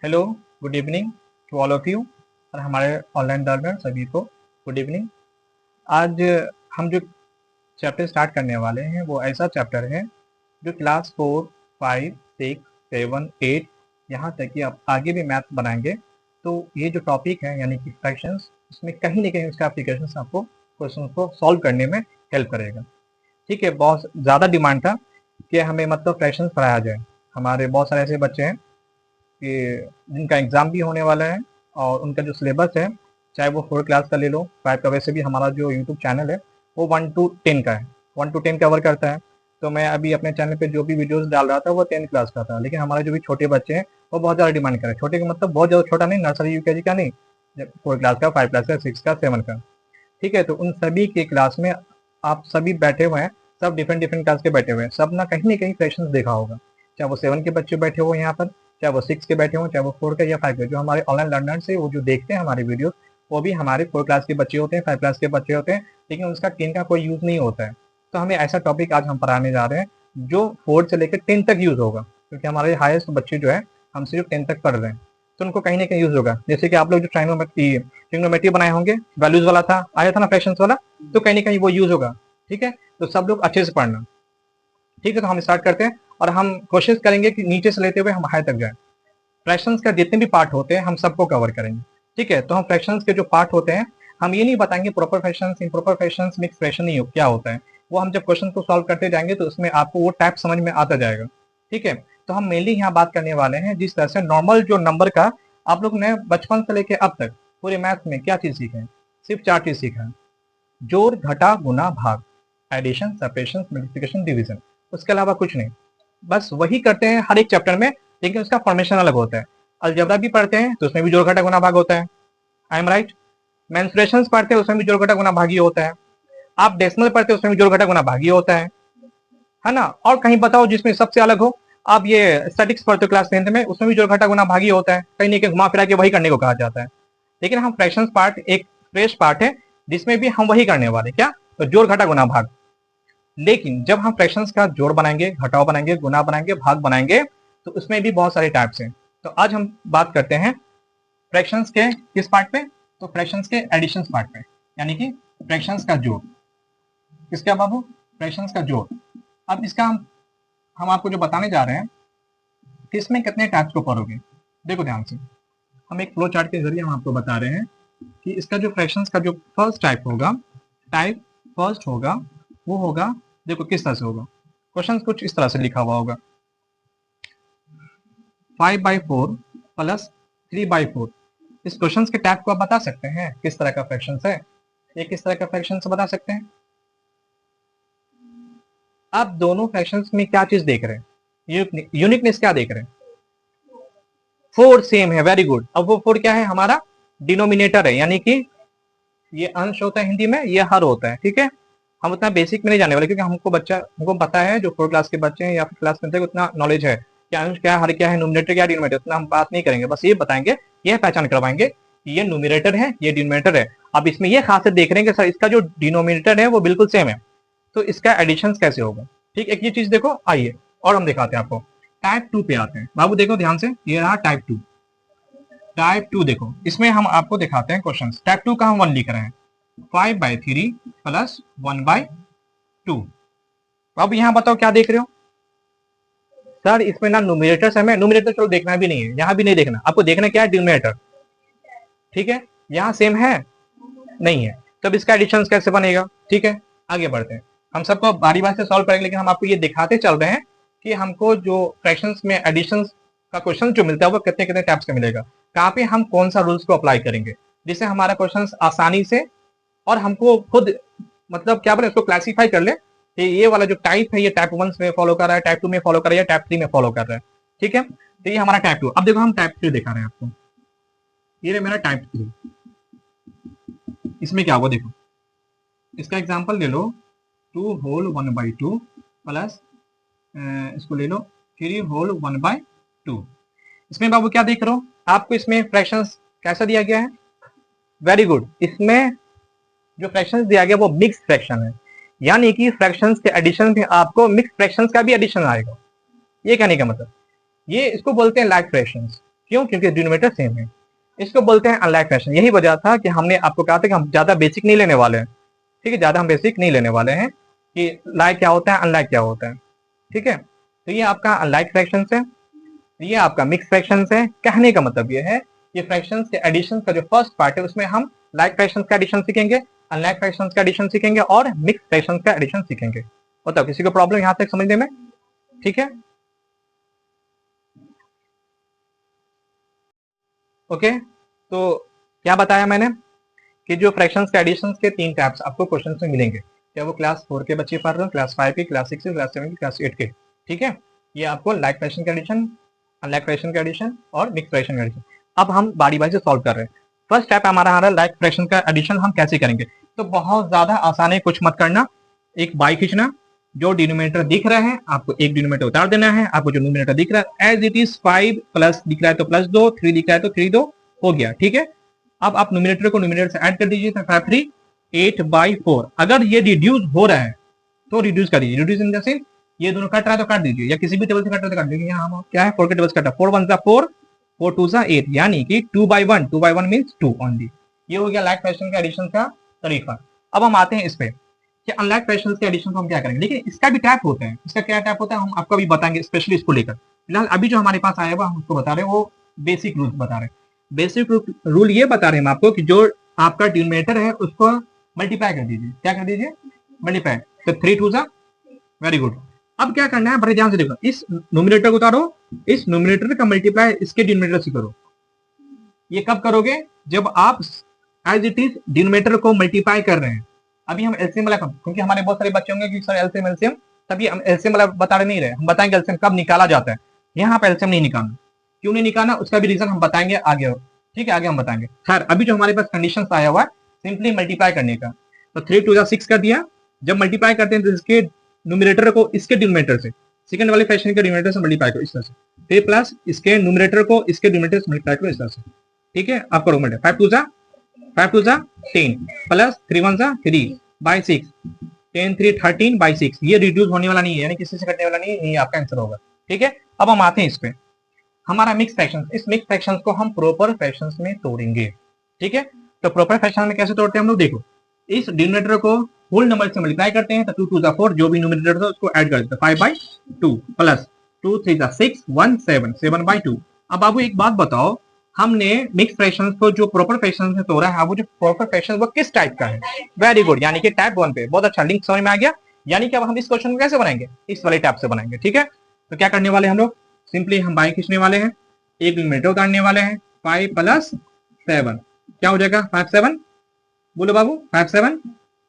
Hello, good evening to all of you और हमारे online learner सभी को गुड इवनिंग। आज हम जो चैप्टर स्टार्ट करने वाले हैं वो ऐसा चैप्टर है जो क्लास 4, 5, 6, 7, 8 यहाँ तक कि आप आगे भी मैथ बनाएंगे तो ये जो टॉपिक है यानी कि फ्रैक्शंस, उसमें कहीं ना कहीं उसका एप्लीकेशन आपको क्वेश्चन को सॉल्व करने में हेल्प करेगा। ठीक है, बहुत ज़्यादा डिमांड था कि हमें मतलब फ्रैक्शंस पढ़ाया जाए। हमारे बहुत सारे ऐसे बच्चे हैं कि जिनका एग्ज़ाम भी होने वाला है और उनका जो सिलेबस है, चाहे वो 4 क्लास का ले लो, 5 का, वैसे भी हमारा जो यूट्यूब चैनल है वो 1 to 10 का है, 1 to 10 कवर करता है। तो मैं अभी अपने चैनल पे जो भी वीडियोस डाल रहा था वो 10 क्लास का था, लेकिन हमारे जो भी छोटे बच्चे हैं वो बहुत ज़्यादा डिमांड कर रहे हैं। छोटे का मतलब बहुत ज़्यादा छोटा नहीं, नर्सरी यूकेजी का नहीं, 4 क्लास का, 5 क्लास का, 6 का, 7 का। ठीक है, तो उन सभी के क्लास में आप सभी बैठे हुए हैं, सब डिफरेंट डिफरेंट क्लास के बैठे हुए हैं, सब ना कहीं फ्रैक्शंस देखा होगा, चाहे वो 7 के बच्चे बैठे हो यहाँ पर, चाहे वो 6 के बैठे हों, चाहे वो 4 के या 5 के। जो हमारे ऑनलाइन लर्नर्स है वो जो देखते हैं हमारे वीडियो, वो भी हमारे 4 क्लास के बच्चे होते हैं, 5 क्लास के बच्चे होते हैं, लेकिन उसका 10 का कोई यूज़ नहीं होता है। तो हमें ऐसा टॉपिक आज हम पढ़ाने जा रहे हैं जो 4 से लेकर 10 तक यूज़ होगा, क्योंकि हमारे हाईएस्ट बच्चे जो है हम सिर्फ 10 तक पढ़ रहे हैं, तो उनको कहीं ना कहीं यूज़ होगा। जैसे कि आप लोग जो ट्राइग्नोमेट्री बनाए होंगे, वैल्यूज वाला था, आया था ना फ्रैक्शंस वाला, तो कहीं ना कहीं वो यूज़ होगा। ठीक है, तो सब लोग अच्छे से पढ़ना। ठीक है, तो हम स्टार्ट करते हैं और हम कोशिश करेंगे कि नीचे से लेते हुए हम हाई तक जाएं। फ्रैक्शंस का जितने भी पार्ट होते हैं हम सबको कवर करेंगे। ठीक है, तो हम फ्रैक्शंस के जो पार्ट होते हैं हम ये नहीं बताएंगे proper fractions, improper fractions, mix fraction नहीं क्या होता है। वो हम जब क्वेश्चन को सॉल्व करते जाएंगे तो उसमें आपको वो टाइप समझ में आता जाएगा। ठीक है, तो हम मेनली यहाँ बात करने वाले हैं जिस तरह से नॉर्मल जो नंबर का आप लोग ने बचपन से लेके अब तक पूरे मैथ में क्या चीज सीखे हैं, सिर्फ 4 चीज सीखा है। जोड़, घटा, गुना, भाग, एडिशन, सब्ट्रैक्शन, मल्टीप्लिकेशन, डिवीजन। उसके अलावा कुछ नहीं, बस वही करते हैं हर एक चैप्टर में, लेकिन उसका फॉर्मेशन अलग होता है। अलजेब्रा भी पढ़ते हैं तो उसमें भी जोड़ घटा गुना भाग होता है, आई एम राइट। मेंसुरेशंस पढ़ते हैं उसमें भी जोड़ घटा गुना भाग ही होता है। आप डेसिमल पढ़ते हैं उसमें भी जोड़ घटा गुना भाग ही होता है ना। और कहीं बताओ जिसमें सबसे अलग हो, आप ये स्टैटिक्स पढ़ते हो क्लास 10th में, उसमें भी जोड़ घटा गुना भाग ही होता है, कहीं ना कहीं घुमा फिरा के वही करने को कहा जाता है। लेकिन हम फ्रैक्शंस पार्ट एक फ्रेश पार्ट है जिसमें भी हम वही करने वाले, क्या, तो जोड़ घटा गुना भाग। लेकिन जब हम फ्रैक्शंस का जोड़ बनाएंगे, घटाव बनाएंगे, गुना बनाएंगे, भाग बनाएंगे, तो उसमें भी बहुत सारे टाइप्स हैं। तो आज हम बात करते हैं फ्रैक्शंस के किस पार्ट पे, तो फ्रैक्शंस के एडिशंस पार्ट पे, यानी कि फ्रैक्शंस का जोड़। किसका बाबू, फ्रैक्शंस का जोड़। अब इसका हम आपको जो बताने जा रहे हैं कि इसमें कितने टाइप्स को पढ़ोगे। देखो ध्यान से, हम एक फ्लो चार्ट के जरिए हम आपको बता रहे हैं कि इसका जो फ्रैक्शंस का जो फर्स्ट टाइप होगा, टाइप फर्स्ट होगा, वो होगा, देखो किस तरह से होगा। क्वेश्चन कुछ इस तरह से लिखा हुआ होगा, 5/4 प्लस 3/4। इस क्वेश्चन के टाइप को आप बता सकते हैं किस तरह का फ्रैक्शन है, ये किस तरह का फ्रैक्शन बता सकते हैं। आप दोनों फ्रैक्शंस में क्या चीज देख रहे हैं, यूनिकनेस क्या देख रहे हैं, 4 सेम है, वेरी गुड। अब वो 4 क्या है, हमारा डिनोमिनेटर है, यानी कि ये अंश होता है हिंदी में, ये हर होता है। ठीक है, हम उतना बेसिक में नहीं जाने वाले क्योंकि हमको पता है, जो 4 क्लास के बच्चे हैं या फिर क्लास 10 तक उतना नॉलेज है कि अंश क्या है, हर क्या है, न्यूमिनेटर क्या, डिनोमिनेटर, उतना हम बात नहीं करेंगे। बस ये बताएंगे, ये पहचान करवाएंगे कि ये न्यूमिनेटर है, ये डिनोमिनेटर है। अब इसमें ये खासियत देख रहे हैं कि सर इसका जो डिनोमिनेटर है वो बिल्कुल सेम है, तो इसका एडिशन कैसे होगा। ठीक, एक ये चीज देखो, आइए और हम दिखाते हैं आपको। टाइप 2 पे आते हैं बाबू, देखो ध्यान से, ये रहा टाइप 2। टाइप 2 देखो, इसमें हम आपको दिखाते हैं क्वेश्चन। टाइप 2 का हम 1 लिख रहे हैं, 5/3 प्लस 1/2। अब यहाँ बताओ क्या देख रहे हो, सर इसमें ना न्यूमिनेटर सेम है, न्यूमिनेटर चलो देखना भी नहीं है, यहाँ भी नहीं देखना, आपको देखना क्या है, डिनोमिनेटर। ठीक है, यहाँ सेम है, नहीं है, तब इसका एडिशन कैसे बनेगा। ठीक है, आगे बढ़ते हैं, हम सबको बारी बारी से सॉल्व करेंगे, लेकिन हम आपको ये दिखाते चल रहे हैं कि हमको जो फ्रैक्शंस में एडिशन का क्वेश्चन जो मिलता है वो कितने कितने टाइप्स का मिलेगा, कहाँ पे हम कौन सा रूल्स को अप्लाई करेंगे जिससे हमारा क्वेश्चन आसानी से, और हमको खुद मतलब क्या बोले, उसको क्लासीफाई कर ले कि ये वाला जो टाइप है ये टाइप 1 में फॉलो कर रहा है, टाइप 2 में फॉलो कर रहा है, टाइप 3 में फॉलो कर रहा है। ठीक है, तो ये हमारा टाइप 2। अब देखो हम टाइप 3 दिखा रहे हैं आपको, ये मेरा टाइप 3। इसमें क्या होगा देखो, इसका एग्जांपल ले लो, 2 होल 1/2 प्लस इसको ले लो 3 होल 1/2। इसमें बाबू क्या देख रहे हो, आपको इसमें फ्रैक्शंस कैसा दिया गया है, वेरी गुड। इसमें जो फ्रैक्शंस दिया गया वो मिक्स फ्रैक्शन है, यानी कि फ्रैक्शंस के एडिशन में आपको मिक्स फ्रैक्शंस का भी एडिशन आएगा। ये कहने का मतलब, ये इसको बोलते हैं लाइक फ्रैक्शंस। क्यों? क्योंकि डिनोमिनेटर सेम है। इसको बोलते हैं अनलाइक फ्रैक्शन। यही वजह था कि हमने आपको कहा था कि हम ज्यादा बेसिक नहीं लेने वाले हैं, ठीक है, ज्यादा हम बेसिक नहीं लेने वाले हैं कि लाइक क्या होता है, अनलाइक क्या होता है, ठीक है। तो ये आपका अनलाइक फ्रैक्शन है, ये आपका मिक्स फ्रैक्शन है। कहने का मतलब ये है, ये फ्रैक्शन के एडिशन का जो फर्स्ट पार्ट है उसमें हम लाइक फ्रैक्शन का एडिशन सीखेंगे, अनलाइक फ्रैक्शन का एडिशन सीखेंगे और मिक्स फ्रैक्शन का एडिशन सीखेंगे। बताओ किसी को प्रॉब्लम यहां तक समझने में? ठीक है, ओके। तो क्या बताया मैंने कि जो फ्रैक्शंस के एडिशंस के 3 टाइप्स आपको क्वेश्चन में मिलेंगे, क्या वो क्लास 4 के बच्चे पढ़ रहे हो, क्लास 5 के, क्लास 6 के, क्लास 7 के, क्लास 8 के, ठीक है। ये आपको लाइक फ्रैक्शन का एडिशन, अनलाइक फ्रैक्शन का एडिशन और मिक्स फ्रैक्शन का एडिशन। अब हम बारी बारी से सॉल्व कर रहे हैं। फर्स्ट स्टेप हमारा आ रहा है लाइक फ्रैक्शन का एडिशन हम कैसे करेंगे। तो बहुत ज्यादा आसान है, कुछ मत करना, एक बाई खींचना, जो डिनोमिनेटर दिख रहा है आपको एक डिनोमिनेटर उतार देना है, आपको जो डिनोमिनेटर दिख रहा है एज इट इज 5 प्लस दिख रहा है तो प्लस 2, 3 दिख रहा है तो 3 2 हो गया, ठीक है। अब आप न्यूमिनेटर को न्यूमिनेटर से ऐड कर दीजिए, तो 5 3 8/4। अगर ये रिड्यूस हो रहा है तो रिड्यूस करिए, रिड्यूस इन द सेंस ये दोनों कट रहा है तो काट दीजिए, या किसी भी टेबल से कट रहा है तो काट दीजिए। यहाँ क्या है, 4 के टेबल से कटा, 4 1 4, 4 2 8, यानी कि 2/1, 2/1 मीन्स 2 ओनली। ये हो गया लाइक फ्रैक्शन का एडिशन का तरीका। अब हम आते हैं इस पे कि अनलाइक फ्रैक्शन के एडिशन को हम क्या करेंगे। देखिए इसका भी टाइप होता है, इसका क्या टाइप होता है हम आपको अभी बताएंगे, स्पेशली इसको लेकर। फिलहाल अभी जो हमारे पास आया हुआ हम उसको बता रहे हैं, वो बेसिक रूल बता रहे हैं। बेसिक रूल ये बता रहे हैं हम आपको कि जो आपका डिनोमिनेटर है उसको मल्टीप्लाई कर दीजिए। क्या कर दीजिए? मल्टीप्लाई। तो 3 2 वेरी गुड। अब क्या करना है, बड़े ध्यान से देखो, इस नोमिनेटर को उतारो, इस नोमिनेटर का मल्टीप्लाई इसके डिनोमिनेटर से करो। ये कब करोगे? जब आप एज इट इज डिनोमिनेटर को मल्टीप्लाई कर रहे हैं। अभी हम एलसीएम वाला, क्योंकि हमारे बहुत सारे बच्चे होंगे कि सर एलसीएम एलसीएम, तभी हम एलसीएम वाला बता नहीं रहे, हम बताएंगे एलसीएम कब निकाला जाता है। यहाँ पे एलसीएम नहीं निकालना, क्यों नहीं निकालना उसका भी रीजन हम बताएंगे आगे, ठीक है, आगे हम बताएंगे। खैर अभी जो हमारे पास कंडीशन आया हुआ है सिंपली मल्टीप्लाई करने का, तो 3 2 6 कर दिया। जब मल्टीप्लाई करते हैं तो इसके न्यूमिनेटर को इसके डिनोमिनेटर से, सेकंड वाले फ्रैक्शन के डिनोमिनेटर से मल्टीप्लाई करो इस तरह से, फिर प्लस इसके न्यूमिनेटर को इसके डिनोमिनेटर से मल्टीप्लाई करो इस तरह से, ठीक है। आप करो मल्टीप्लाई, 5 2 10 प्लस 3 1 3/6, 10 3 13/6। ये रिड्यूस होने वाला नहीं है, यानी किसी से कटने वाला नहीं है, ये आपका आंसर होगा, ठीक है। अब हम आते हैं इस पे, हमारा मिक्स फ्रैक्शन, इस मिक्स फ्रैक्शन को हम प्रॉपर फ्रैक्शन में तोड़ेंगे, ठीक है। तो प्रॉपर फ्रैक्शन में कैसे तोड़ते हैं हम लोग, देखो इस डिनोमिनेटर को होल नंबर से मल्टीप्लाई करते हैं, तो 2 2 4, जो भी न्यूमरेटर था उसको ऐड कर देते हैं, 5/2 प्लस 2 3 6 1 7, 7/2। अब बाबू एक बात बताओ, हमने मिक्स फ्रैक्शंस को जो प्रॉपर फ्रैक्शंस में तोड़ा है, वो जो प्रॉपर फ्रैक्शन वो किस टाइप का है? वेरी गुड, यानी कि टाइप 1 पे। बहुत अच्छा, लिंक समझ में आ गया। यानी कि अब हम इस क्वेश्चन को कैसे बनाएंगे? इस वाले टाइप से बनाएंगे, ठीक है। तो क्या करने वाले हम लोग, सिंपली हम बाई खींचने वाले हैं, एक मीटर उतारने वाले हैं, 5 प्लस 7 क्या हो जाएगा, 5 7, बोलो बाबू 5 7,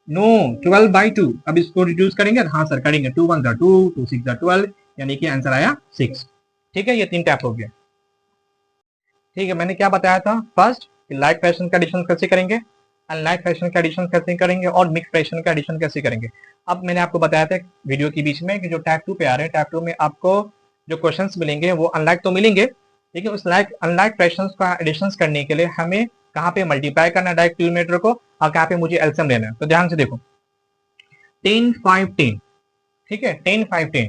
नो 12/2। अब इसको रिड्यूस करेंगे, हाँ सर करेंगे, 2 1 2, 2 6 12, यानी कि आंसर आया 6, ठीक है। ये 3 टाइप हो गया, ठीक है। मैंने क्या बताया था फर्स्ट, लाइक फ्रैक्शन का एडिशन कैसे करेंगे, अनलाइक फ्रैक्शन का एडिशन कैसे करेंगे और मिक्स फ्रैक्शन का एडिशन कैसे करेंगे। अब मैंने आपको बताया था वीडियो के बीच में कि जो टाइप 2 पे आ रहे हैं, टाइप 2 में आपको जो क्वेश्चंस मिलेंगे वो अनलाइक तो मिलेंगे, लेकिन उस लाइक अनलाइक फ्रैक्शंस का एडिशन करने के लिए हमें कहाँ पे मल्टीप्लाई करना है डायरेक्ट डिनोमिनेटर को, और कहाँ पे मुझे एलसीएम लेना है। तो ध्यान से देखो, 10 5 10, ठीक है, 10 5 10,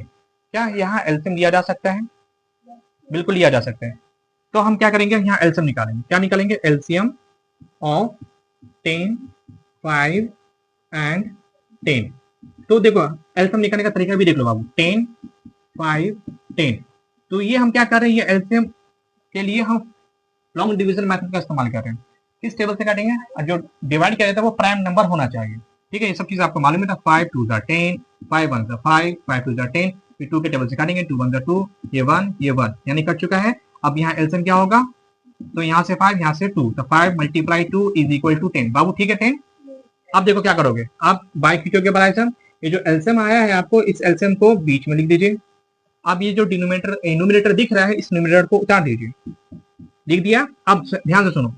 क्या यहाँ एलसीएम लिया जा सकता है? बिल्कुल लिया जा सकता है। तो हम क्या करेंगे, यहाँ एलसीएम निकालेंगे। क्या निकालेंगे? LCM of 10 5 and 10। तो देखो एलसीएम निकालने का तरीका भी देख लो बाबू, 10 5 10। तो ये हम क्या कर रहे हैं, ये एलसीएम के लिए हम लॉन्ग डिवीजन मेथड का इस्तेमाल कर रहे हैं। किस टेबल से काटेंगे? जो डिवाइड किया जाता है वो प्राइम नंबर होना चाहिए, ठीक है। ये सब चीज आपको मालूम है। 5 2 10, 5 1 5, 5 2 10, फिर 2 के टेबल से काटेंगे, 2 1 2, ये 1 ये 1, यानी कट चुका है। अब यहाँ एलसीएम क्या होगा, तो यहाँ से 5 यहाँ से 2, तो 5 मल्टीप्लाई 2 इज इक्वल टू 10 बाबू, ठीक है 10। अब देखो क्या करोगे, आप बाई खींचोगे बराबर, ये जो एलसीएम आया है आपको, इस एलसीएम को बीच में लिख दीजिए। अब ये जो न्यूमिनेटर दिख रहा है, इस न्यूमिनेटर को उतार दीजिए, लिख दिया। अब ध्यान से सुनो,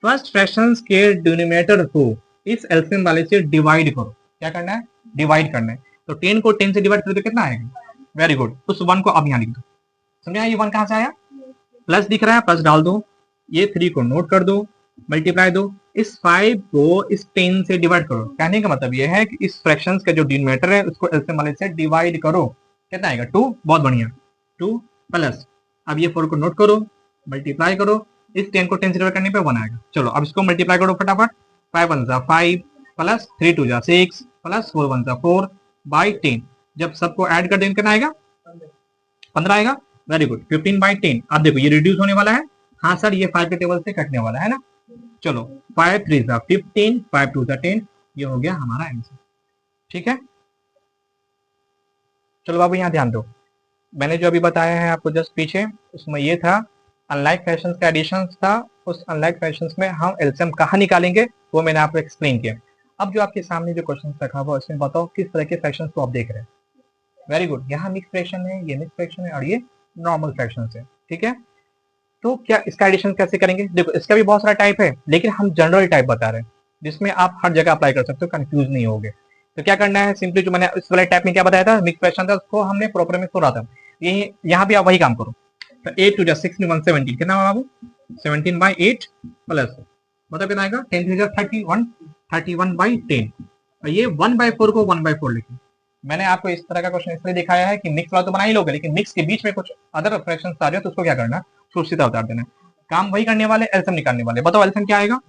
फर्स्ट फ्रैक्शंस के डिनोमिनेटर को इस एलसीएम वाले से डिवाइड करो। क्या करना है? डिवाइड करना है। तो 10 को 10 से डिवाइड करोगे कितना आएगा? वेरी गुड, उस 1 को अब यहाँ लिख दो। समझा? ये 1 कहां से आया? प्लस दिख रहा है, प्लस डाल दो, ये 3 को नोट कर दो, मल्टीप्लाई दो, इस 5 को इस 10 से डिवाइड करो। कहने का मतलब ये है कि इस फ्रैक्शंस का जो डिनोमिनेटर है उसको एलसीएम वाले से डिवाइड करो। कितना आएगा? 2। बहुत बढ़िया, 2 प्लस, अब ये 4 को नोट करो, मल्टीप्लाई करो, इस 10 को 10 से डिवाइड करने पे 1 आएगा। चलो अब इसको मल्टीप्लाई करो फटाफट, 5 1 5 प्लस 3 2 6 प्लस 4 1 4 बाई 10। जब सबको ऐड कर देंगे कितना आएगा, 15 आएगा। Very good, 15 by 10। अब देखो ये रिड्यूस होने वाला है, हाँ सर ये 5 के टेबल से कटने वाला है ना। चलो 5 3 15, 5 2 10, ये हो गया हमारा आंसर। ठीक है, चलो बाबू यहाँ ध्यान दो, मैंने जो अभी बताया है आपको जस्ट पीछे, उसमें ये था अनलाइक फ्रैक्शंस का एडिशन था। उस अनलाइक फ्रैक्शंस में हम एलसीएम कहाँ निकालेंगे वो मैंने आपको एक्सप्लेन किया। अब जो आपके सामने जो क्वेश्चन रखा हुआ उसमें बताओ किस तरह के फ्रैक्शंस को आप देख रहे हैं। वेरी गुड, यहाँ मिक्स फ्रैक्शन है, ये मिक्स फ्रैक्शन है और ये नॉर्मल फ्रैक्शन है। ठीक है, तो क्या इसका एडिशन कैसे करेंगे? देखो इसका भी बहुत सारा टाइप है, लेकिन हम जनरल टाइप बता रहे हैं जिसमें आप हर जगह अप्लाई कर सकते हो, कंफ्यूज नहीं होगे। तो क्या करना है, सिंपली जो मैंने इस वाले टाइप में क्या बताया था, मिक्स फ्रैक्शन था, उसको हमने प्रॉपर में तोड़ा था। यही यहाँ भी आप वही काम करो। तो 8 2 6 117, कितना बाबू 17 बाई 8 प्लस मतलब कितना आएगा 10 3 31, 31 बाई 10। और ये 1 बाई 4 को 1 बाई 4 लिखें। मैंने आपको इस तरह का क्वेश्चन इसलिए दिखाया है कि मिक्स वाला तो बना ही लोगे, लेकिन मिक्स के बीच में कुछ अदर फ्रैक्शंस आ रहे हो तो उसको क्या करना, सीधा उतार देना। काम वही करने वाले, एलसीएम निकालने वाले। बताओ एलसीएम क्या आएगा,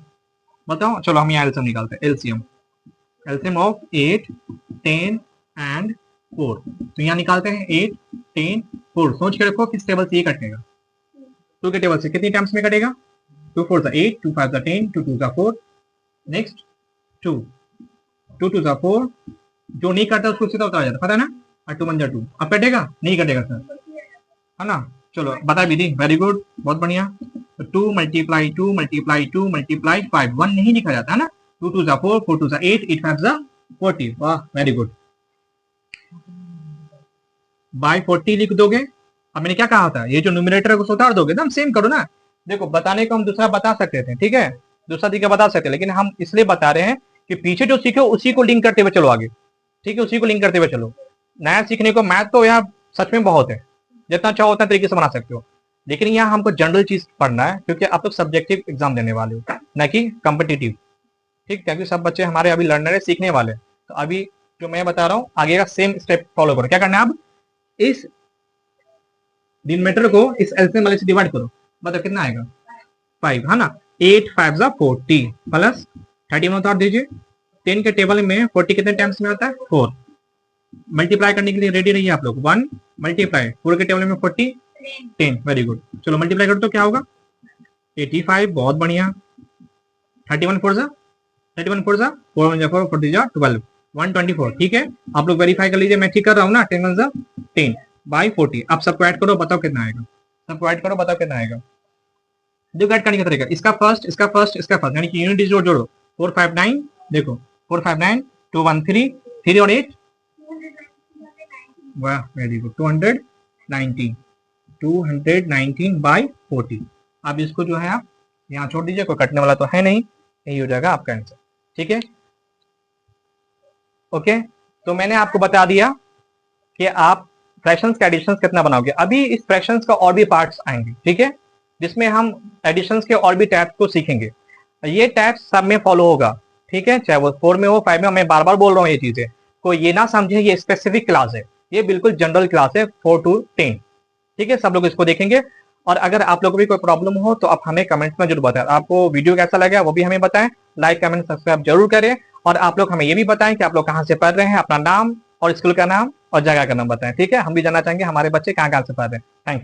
बताओ। चलो हम यहाँ एलसीएम निकालते हैं। एलसीएम ऑफ 8 10 एंड 4, तो यहाँ निकालते हैं 8 10 4। सोच के रखो किस टेबल से ये कटेगा, 2 के टेबल से। कितनी टाइम्स में कटेगा, 2 4 8, 2 5 10, 2 2 4, नेक्स्ट 2 2 2 4। जो नहीं करता उसको सीधा उतारा जाता, पता है ना। और 2 1 2, अब कटेगा नहीं कटेगा सर, है ना। चलो बता भी दी, वेरी गुड, बहुत बढ़िया। तो 2 मल्टीप्लाई 2 मल्टीप्लाई 2 मल्टीप्लाई 5, 1 नहीं लिखा जाता है ना। 2 2 4, 4 2 8, 8 5 40, वाह वेरी गुड। बाई 40 लिख दोगे। अब मैंने क्या कहा था, ये जो न्यूमरेटर को उतार दोगे एकदम सेम करो ना। देखो बताने को हम दूसरा बता सकते थे, ठीक है, दूसरा तरीका बता सकते, लेकिन हम इसलिए बता रहे हैं कि पीछे जो सीखे उसी को लिंक करते हुए चलो आगे। ठीक है, उसी को लिंक करते हुए चलो। नया सीखने को मैथ तो यहाँ सच में बहुत है, जितना चाहो उतना तरीके से बना सकते हो, लेकिन यहाँ हमको जनरल चीज पढ़ना है, क्योंकि आप लोग सब्जेक्टिव एग्जाम देने वाले हो, न कि कॉम्पिटिटिव। ठीक, क्योंकि सब बच्चे हमारे अभी लर्नर है, सीखने वाले। तो अभी जो मैं बता रहा हूँ आगे का सेम स्टेप फॉलो करो। क्या करना है, अब इस डिनोमिनेटर को इस एलसीएम वाले से डिवाइड करो, मतलब कितना आएगा 5, है ना। 8 5 40 प्लस 31 उतार दीजिए। 10 के टेबल में 40 कितने टाइम्स में आता है, 4। मल्टीप्लाई करने के लिए रेडी रहिए आप लोग। 1 मल्टीप्लाई 4 के टेबल में 40 10, वेरी गुड। चलो मल्टीप्लाई करो तो क्या होगा 85, बहुत बढ़िया। 31 4 31 4 4 1 4 4 12 124। ठीक है, आप लोग वेरीफाई कर लीजिए, मैं ठीक कर रहा हूँ ना। 10 1 10 बाई 40। आप सबको ऐड करो, बताओ कितना आएगा, सबको ऐड करो, बताओ कितना आएगा। देखो ऐड करने का तरीका, इसका फर्स्ट इसका फर्स्ट इसका फर्स्ट, यानी कि यूनिट डिजिट जोड़ो। 459, देखो 459 213 3 और 8, वाह वेरी गुड, 219 बाई 40। अब इसको जो है आप यहाँ छोड़ दीजिए, कोई कटने वाला तो है नहीं, यही हो जाएगा आपका आंसर। ठीक है, ओके। तो मैंने आपको बता दिया कि आप फ्रैक्शंस के एडिशंस कितना बनाओगे। अभी इस फ्रैक्शंस का और भी पार्ट्स आएंगे, ठीक है, जिसमें हम एडिशंस के और भी टाइप्स को सीखेंगे। ये टाइप्स सब में फॉलो होगा, ठीक है, चाहे वो 4 में हो 5 में हो। मैं बार बार बोल रहा हूँ ये चीजें, कोई ये ना समझे ये स्पेसिफिक क्लास है, ये बिल्कुल जनरल क्लास है 4 to 10। ठीक है, सब लोग इसको देखेंगे। और अगर आप लोगों को भी कोई प्रॉब्लम हो तो आप हमें कमेंट्स में जरूर बताएं। आपको वीडियो कैसा लगा वो भी हमें बताएं, लाइक कमेंट सब्सक्राइब जरूर करें। और आप लोग हमें ये भी बताएं कि आप लोग कहाँ से पढ़ रहे हैं, अपना नाम और स्कूल का नाम और जगह का नाम बताएं। ठीक है, हम भी जानना चाहेंगे हमारे बच्चे कहाँ कहाँ से पढ़ रहे हैं। Thank you.